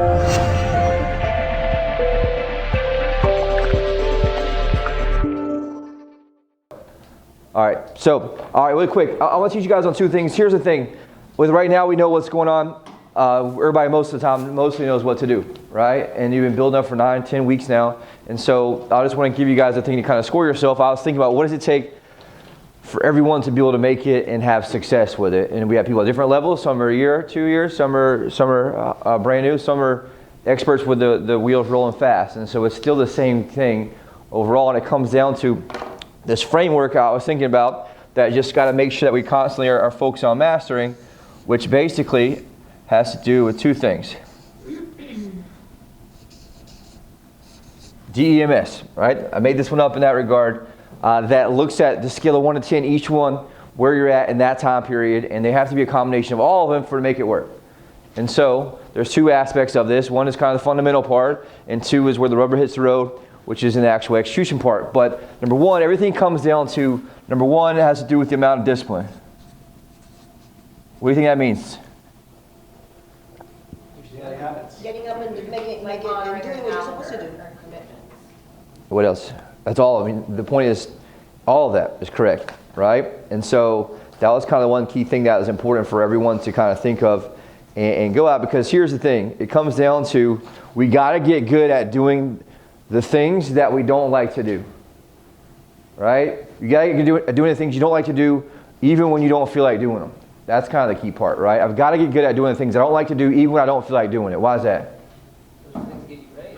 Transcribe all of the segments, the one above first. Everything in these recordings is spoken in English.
All right, really quick. I want to teach you guys on two things. Here's the thing. With right now, we know what's going on. Everybody most of the time mostly knows what to do, right? And you've been building up for 9, 10 weeks now. And so I just want to give you guys a thing to kind of score yourself. I was thinking about what does it take for everyone to be able to make it and have success with it. And we have people at different levels. Some are a year, 2 years. Some are brand new. Some are experts with the wheels rolling fast. And so it's still the same thing overall. And it comes down to this framework I was thinking about that just got to make sure that we constantly are focused on mastering, which basically has to do with two things. DEMS, right? I made this one up in that regard. That looks at the scale of 1 to 10, each one, where you're at in that time period, and they have to be a combination of all of them to make it work. And so there's two aspects of this. One is kind of the fundamental part, and two is where the rubber hits the road, which is in the actual execution part. But number one, everything comes down to, number one, it has to do with the amount of discipline. What do you think that means? Getting up and making it and doing what you're supposed to do. What else? That's all. I mean, the point is, all of that is correct, right? And so that was kind of the one key thing that was important for everyone to kind of think of and go out, because here's the thing. It comes down to, we got to get good at doing the things that we don't like to do, right? You got to get good at doing the things you don't like to do even when you don't feel like doing them. That's kind of the key part, right? I've got to get good at doing the things I don't like to do even when I don't feel like doing it. Why is that? Those things get you paid.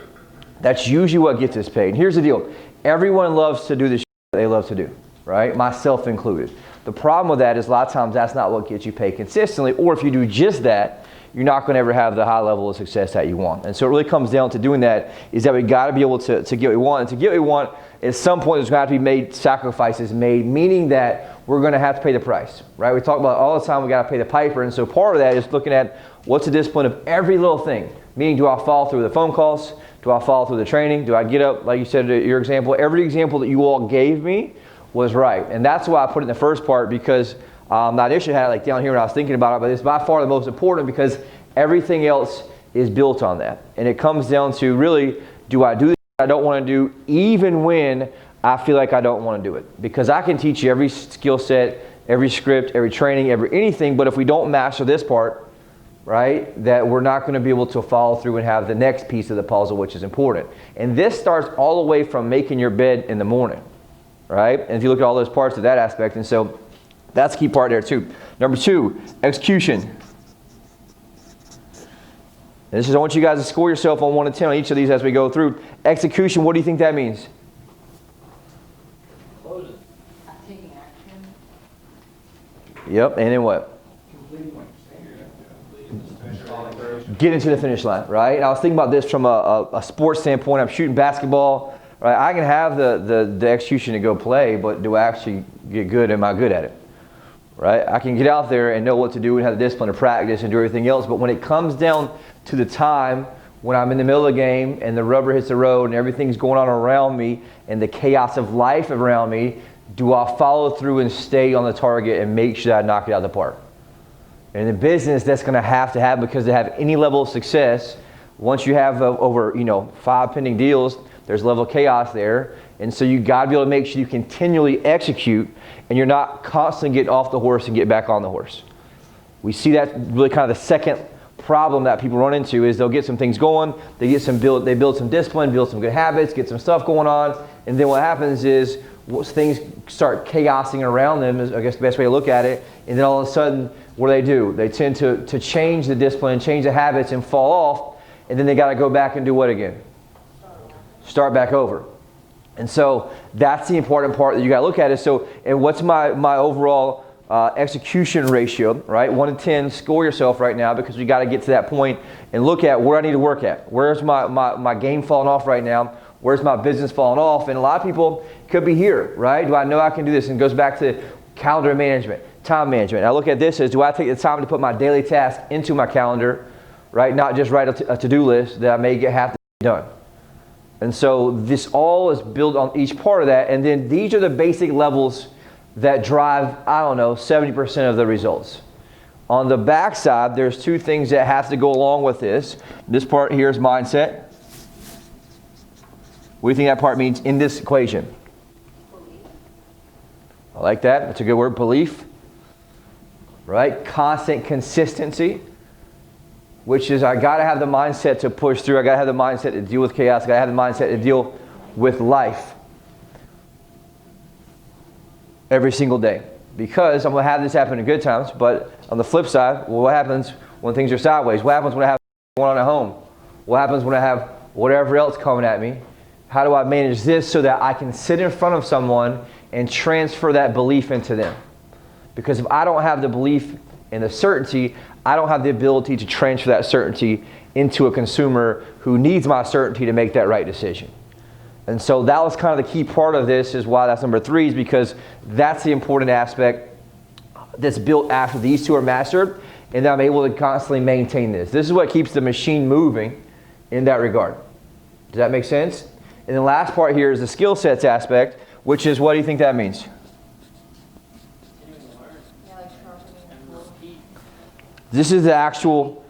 That's usually what gets us paid. And here's the deal. Everyone loves to do the shit that they love to do, right? Myself included. The problem with that is a lot of times that's not what gets you paid consistently, or if you do just that, you're not going to ever have the high level of success that you want. And so it really comes down to doing that, is that we got to be able to get what we want. And to get what we want, at some point there's going to have to be sacrifices made, meaning that we're going to have to pay the price, right? We talk about all the time we got to pay the piper. And so part of that is looking at what's the discipline of every little thing. Meaning, do I follow through the phone calls? Do I follow through the training? Do I get up, like you said, your example? Every example that you all gave me was right. And that's why I put it in the first part, because I initially had it like down here when I was thinking about it, but it's by far the most important because everything else is built on that. And it comes down to really, do I do the I don't want to do even when I feel like I don't want to do it? Because I can teach you every skill set, every script, every training, every anything, but if we don't master this part, right, that we're not going to be able to follow through and have the next piece of the puzzle, which is important. And this starts all the way from making your bed in the morning, right? And if you look at all those parts of that aspect, and so that's a key part there too. Number two, execution. And this is, I want you guys to score yourself on 1 to 10 on each of these as we go through. Execution, what do you think that means? Closing. Taking action. Yep, and then what? Getting to the finish line, right? And I was thinking about this from a sports standpoint. I'm shooting basketball, right? I can have the execution to go play, but do I actually get good? Am I good at it? Right? I can get out there and know what to do and have the discipline to practice and do everything else, but when it comes down to the time when I'm in the middle of the game and the rubber hits the road and everything's going on around me and the chaos of life around me, do I follow through and stay on the target and make sure that I knock it out of the park? And in business, that's going to happen, because to have any level of success, once you have over 5 pending deals, there's a level of chaos there. And so you got to be able to make sure you continually execute and you're not constantly getting off the horse and get back on the horse. We see that really kind of the second problem that people run into is they'll get some things going, they build some discipline, build some good habits, get some stuff going on, and then what happens is once things start chaosing around them, is I guess the best way to look at it, and then all of a sudden, what do? They tend to change the discipline, change the habits, and fall off, and then they got to go back and do what again? Start back over. And so that's the important part that you got to look at. Is so, and what's my overall execution ratio, right? 1 to 10, score yourself right now, because we got to get to that point and look at where I need to work at. Where's my game falling off right now? Where's my business falling off? And a lot of people could be here, right? Do I know I can do this? And it goes back to calendar management, time management. I look at this as, do I take the time to put my daily task into my calendar, right? Not just write a to-do list that I may have to get done. And so this all is built on each part of that. And then these are the basic levels that drive, 70% of the results. On the back side, there's two things that have to go along with this. This part here is mindset. What do you think that part means in this equation? I like that. That's a good word, belief. Right? Constant consistency, which is I got to have the mindset to push through. I got to have the mindset to deal with chaos. I got to have the mindset to deal with life every single day. Because I'm going to have this happen in good times, but on the flip side, well, what happens when things are sideways? What happens when I have going on at home? What happens when I have whatever else coming at me? How do I manage this so that I can sit in front of someone and transfer that belief into them? Because if I don't have the belief and the certainty, I don't have the ability to transfer that certainty into a consumer who needs my certainty to make that right decision. And so that was kind of the key part of this, is why that's number 3, is because that's the important aspect that's built after these two are mastered, and I'm able to constantly maintain this. This is what keeps the machine moving in that regard. Does that make sense? And the last part here is the skill sets aspect, which is, what do you think that means? This is the actual,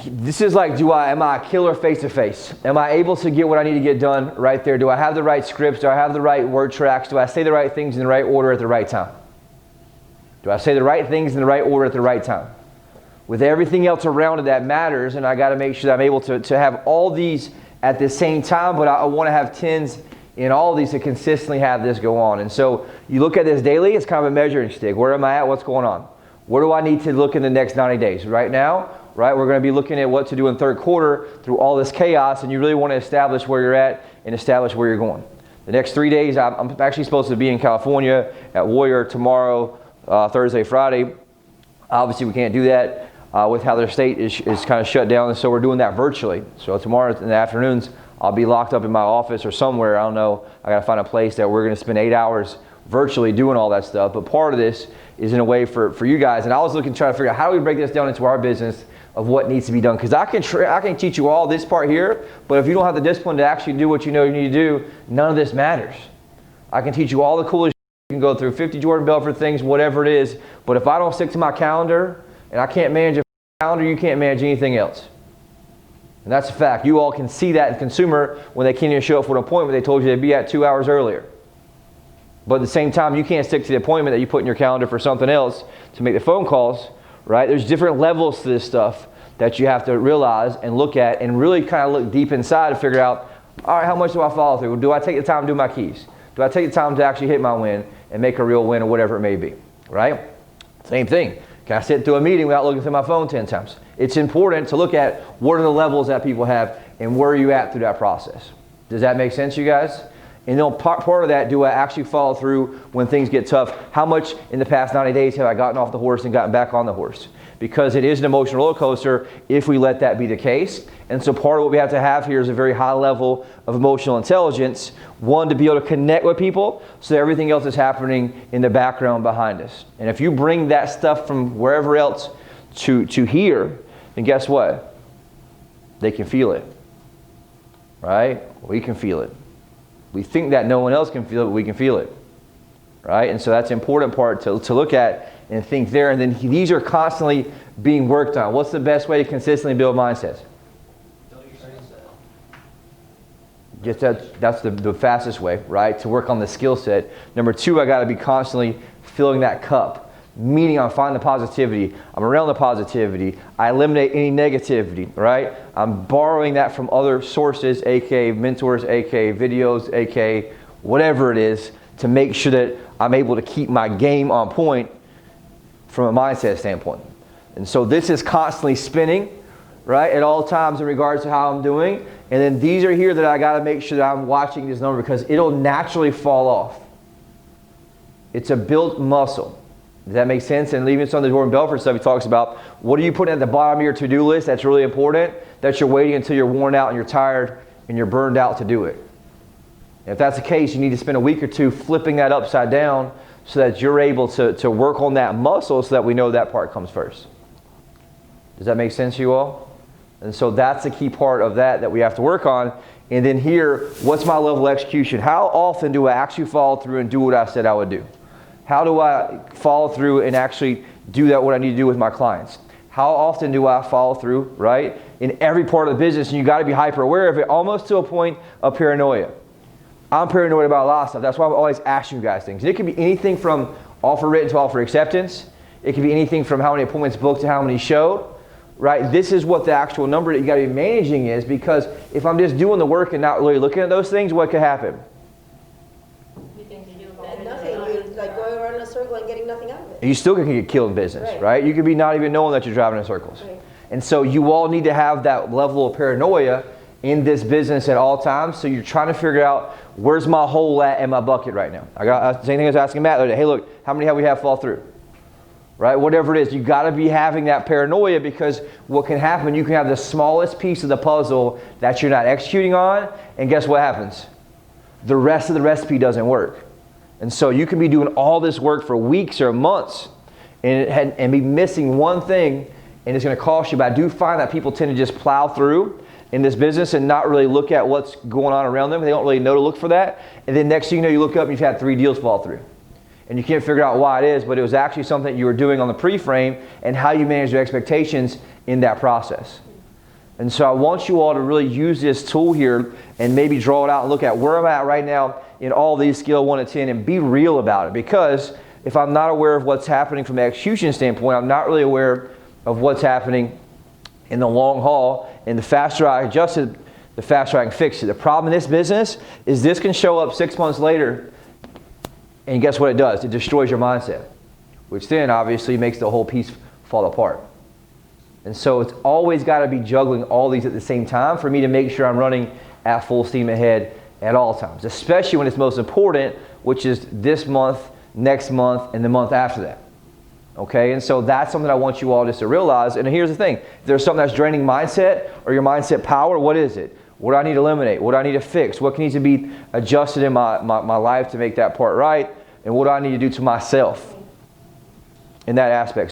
this is like, am I a killer face to face? Am I able to get what I need to get done right there? Do I have the right scripts? Do I have the right word tracks? Do I say the right things in the right order at the right time? Do I say the right things in the right order at the right time? With everything else around it that matters, and I got to make sure that I'm able to have all these at the same time, but I want to have 10s in all these to consistently have this go on. And so you look at this daily, it's kind of a measuring stick. Where am I at? What's going on? Where do I need to look in the next 90 days? Right now, right, we're going to be looking at what to do in third quarter through all this chaos, and you really want to establish where you're at and establish where you're going. The next 3 days, I'm actually supposed to be in California at Warrior tomorrow, Thursday, Friday. Obviously, we can't do that with how their state is kind of shut down, and so we're doing that virtually. So tomorrow in the afternoons, I'll be locked up in my office or somewhere. I don't know. I got to find a place that we're going to spend 8 hours virtually doing all that stuff. But part of this is in a way for you guys. And I was trying to figure out, how do we break this down into our business of what needs to be done? Because I can teach you all this part here, but if you don't have the discipline to actually do what you know you need to do, none of this matters. I can teach you all the coolest you can go through, 50 Jordan Belfort things, whatever it is, but if I don't stick to my calendar and I can't manage a calendar, you can't manage anything else. And that's a fact. You all can see that in consumer when they can't even show up for an appointment they told you they'd be at 2 hours earlier. But at the same time, you can't stick to the appointment that you put in your calendar for something else to make the phone calls, right? There's different levels to this stuff that you have to realize and look at and really kind of look deep inside to figure out, all right, how much do I follow through? Do I take the time to do my keys? Do I take the time to actually hit my win and make a real win or whatever it may be, right? Same thing. Can I sit through a meeting without looking through my phone 10 times? It's important to look at what are the levels that people have and where are you at through that process. Does that make sense, you guys? And then part of that, do I actually follow through when things get tough? How much in the past 90 days have I gotten off the horse and gotten back on the horse? Because it is an emotional roller coaster if we let that be the case. And so part of what we have to have here is a very high level of emotional intelligence. One, to be able to connect with people so that everything else is happening in the background behind us. And if you bring that stuff from wherever else to here, then guess what? They can feel it, right? We can feel it. We think that no one else can feel it, but we can feel it, right? And so that's an important part to look at and think there. And then these are constantly being worked on. What's the best way to consistently build mindsets? Just that's the fastest way, right? To work on the skill set. Number 2, I got to be constantly filling that cup. Meaning I'm finding the positivity. I'm around the positivity. I eliminate any negativity, right? I'm borrowing that from other sources, aka mentors, aka videos, aka whatever it is, to make sure that I'm able to keep my game on point from a mindset standpoint. And so this is constantly spinning, right, at all times in regards to how I'm doing. And then these are here that I got to make sure that I'm watching this number because it'll naturally fall off. It's a built muscle. Does that make sense? And even some of the Jordan Belfort stuff he talks about, what are you putting at the bottom of your to-do list that's really important, that you're waiting until you're worn out and you're tired and you're burned out to do it. And if that's the case, you need to spend a week or two flipping that upside down so that you're able to work on that muscle so that we know that part comes first. Does that make sense to you all? And so that's the key part of that we have to work on. And then here, what's my level of execution? How often do I actually follow through and do what I said I would do? How do I follow through and actually do that what I need to do with my clients? How often do I follow through, right? In every part of the business, and you got to be hyper aware of it, almost to a point of paranoia. I'm paranoid about a lot of stuff. That's why I'm always asking you guys things. And it can be anything from offer written to offer acceptance. It can be anything from how many appointments booked to how many showed, right? This is what the actual number that you got to be managing is, because if I'm just doing the work and not really looking at those things, what could happen? You think you do And better nothing, than you're like going around in a circle and getting nothing out of it. You still can get killed in business, right? You could be not even knowing that you're driving in circles. Right. And so you all need to have that level of paranoia in this business at all times. So you're trying to figure out, where's my hole at in my bucket right now? I got the same thing I was asking Matt the other day. Hey, look, how many have we had fall through? Right? Whatever it is, you got to be having that paranoia, because what can happen, you can have the smallest piece of the puzzle that you're not executing on, and guess what happens? The rest of the recipe doesn't work. And so you can be doing all this work for weeks or months and be missing one thing, and it's going to cost you. But I do find that people tend to just plow through in this business and not really look at what's going on around them. They don't really know to look for that. And then next thing you know, you look up and you've had 3 deals fall through. And you can't figure out why it is, but it was actually something you were doing on the pre-frame and how you manage your expectations in that process. And so I want you all to really use this tool here and maybe draw it out and look at where I'm at right now in all these scale 1 to 10 and be real about it. Because if I'm not aware of what's happening from an execution standpoint, I'm not really aware of what's happening in the long haul. And the faster I adjust it, the faster I can fix it. The problem in this business is this can show up 6 months later, and guess what it does? It destroys your mindset, which then obviously makes the whole piece fall apart. And so it's always got to be juggling all these at the same time for me to make sure I'm running at full steam ahead at all times, especially when it's most important, which is this month, next month, and the month after that. Okay, and so that's something I want you all just to realize. And here's the thing, if there's something that's draining mindset or your mindset power, what is it? What do I need to eliminate? What do I need to fix? What needs to be adjusted in my life to make that part right? And what do I need to do to myself in that aspect?